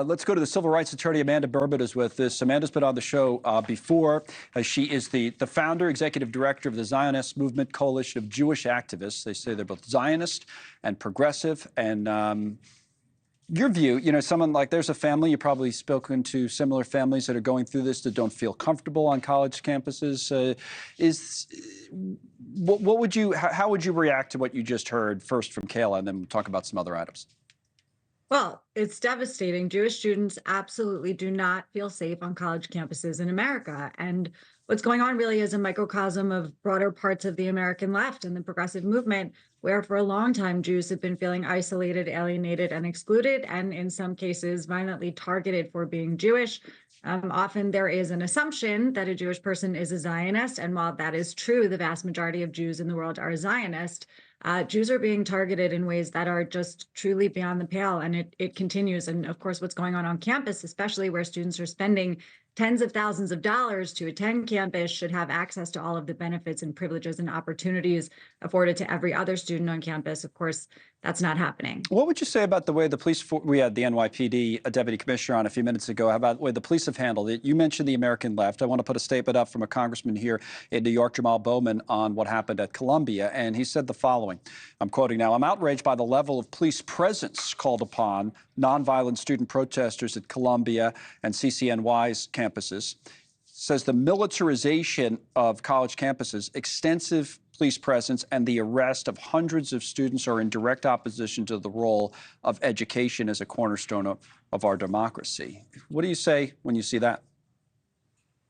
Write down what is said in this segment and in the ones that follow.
Let's go to the civil rights attorney. Amanda Berman is with us. Amanda's been on the show before. She is the founder, executive director of the Zionist Movement Coalition of Jewish Activists. They say they're both Zionist and progressive. And your view, someone like, there's a family, you've probably spoken to similar families that are going through this that don't feel comfortable on college campuses. How would you react to what you just heard first from Kayla, and then we'll talk about some other items? Well, it's devastating. Jewish students absolutely do not feel safe on college campuses in America. And what's going on really is a microcosm of broader parts of the American left and the progressive movement, where for a long time, Jews have been feeling isolated, alienated, and excluded, and in some cases, violently targeted for being Jewish. Often there is an assumption that a Jewish person is a Zionist. And while that is true, the vast majority of Jews in the world are Zionist. Jews are being targeted in ways that are just truly beyond the pale, and it continues. And of course, what's going on campus, especially where students are spending tens of thousands of dollars to attend campus, should have access to all of the benefits and privileges and opportunities afforded to every other student on campus. Of course, that's not happening. What would you say about the way the police, we had the NYPD deputy commissioner on a few minutes ago, how about the way the police have handled it? You mentioned the American left. I want to put a statement up from a congressman here in New York, Jamal Bowman, on what happened at Columbia. And he said the following, I'm quoting now, "I'm outraged by the level of police presence called upon nonviolent student protesters at Columbia and CCNY's campuses." Says the militarization of college campuses, extensive police presence, and the arrest of hundreds of students are in direct opposition to the role of education as a cornerstone of our democracy. What do you say when you see that?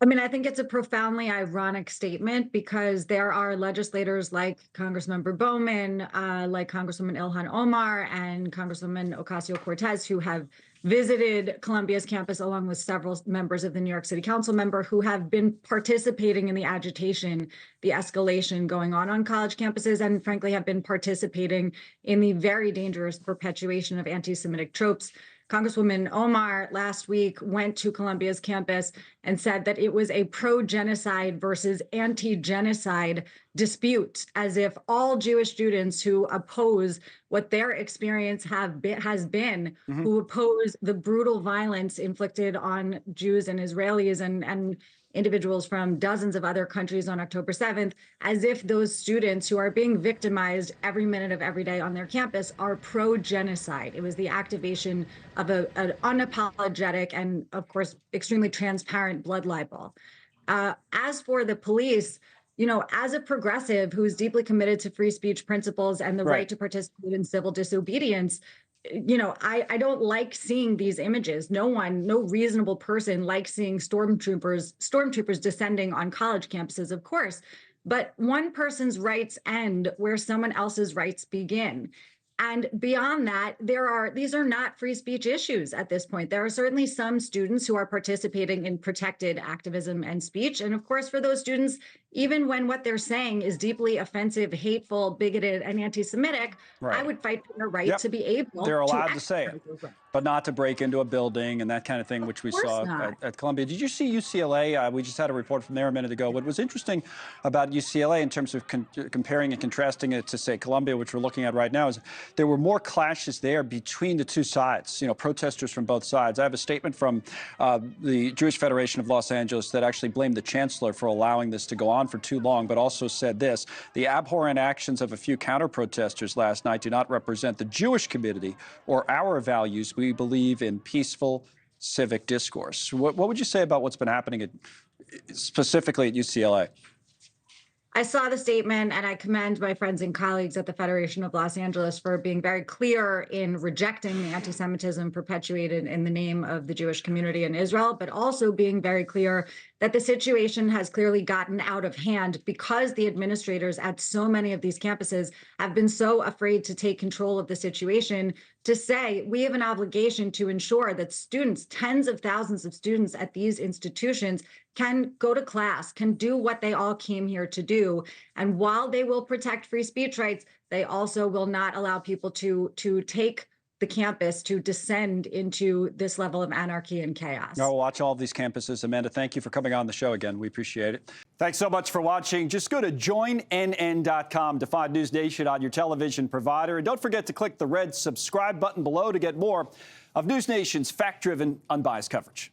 I mean, I think it's a profoundly ironic statement, because there are legislators like Congressmember Bowman, like Congresswoman Ilhan Omar, and Congresswoman Ocasio-Cortez, who have visited Columbia's campus along with several members of the New York City Council member, who have been participating in the agitation, the escalation going on college campuses, and frankly have been participating in the very dangerous perpetuation of anti-Semitic tropes. Congresswoman Omar last week went to Columbia's campus and said that it was a pro-genocide versus anti-genocide dispute, as if all Jewish students who oppose what their experience has been, who oppose the brutal violence inflicted on Jews and Israelis and individuals from dozens of other countries on October 7th, as if those students who are being victimized every minute of every day on their campus are pro-genocide. It was the activation of an unapologetic and, of course, extremely transparent blood libel. As for the police, as a progressive who's deeply committed to free speech principles and the right to participate in civil disobedience, I don't like seeing these images. No reasonable person likes seeing stormtroopers descending on college campuses, of course. But one person's rights end where someone else's rights begin. And beyond that, these are not free speech issues at this point. There are certainly some students who are participating in protected activism and speech. And of course, for those students, even when what they're saying is deeply offensive, hateful, bigoted, and anti-Semitic, I would fight for their right to be able They're allowed to say it, but not to break into a building and that kind of thing, which we saw at Columbia. Did you see UCLA? We just had a report from there a minute ago. What was interesting about UCLA in terms of comparing and contrasting it to, say, Columbia, which we're looking at right now, is there were more clashes there between the two sides, protesters from both sides. I have a statement from the Jewish Federation of Los Angeles that actually blamed the chancellor for allowing this to go on for too long, but also said this: the abhorrent actions of a few counter-protesters last night do not represent the Jewish community or our values. We believe in peaceful civic discourse. What would you say about what's been happening specifically at UCLA? I saw the statement, and I commend my friends and colleagues at the Federation of Los Angeles for being very clear in rejecting the anti-Semitism perpetuated in the name of the Jewish community in Israel, but also being very clear that the situation has clearly gotten out of hand because the administrators at so many of these campuses have been so afraid to take control of the situation, to say we have an obligation to ensure that students, tens of thousands of students at these institutions, can go to class, can do what they all came here to do. And while they will protect free speech rights, they also will not allow people to take the campus to descend into this level of anarchy and chaos. I'll watch all of these campuses. Amanda, thank you for coming on the show again. We appreciate it. Thanks so much for watching. Just go to joinnn.com to find News Nation on your television provider. And don't forget to click the red subscribe button below to get more of News Nation's fact-driven, unbiased coverage.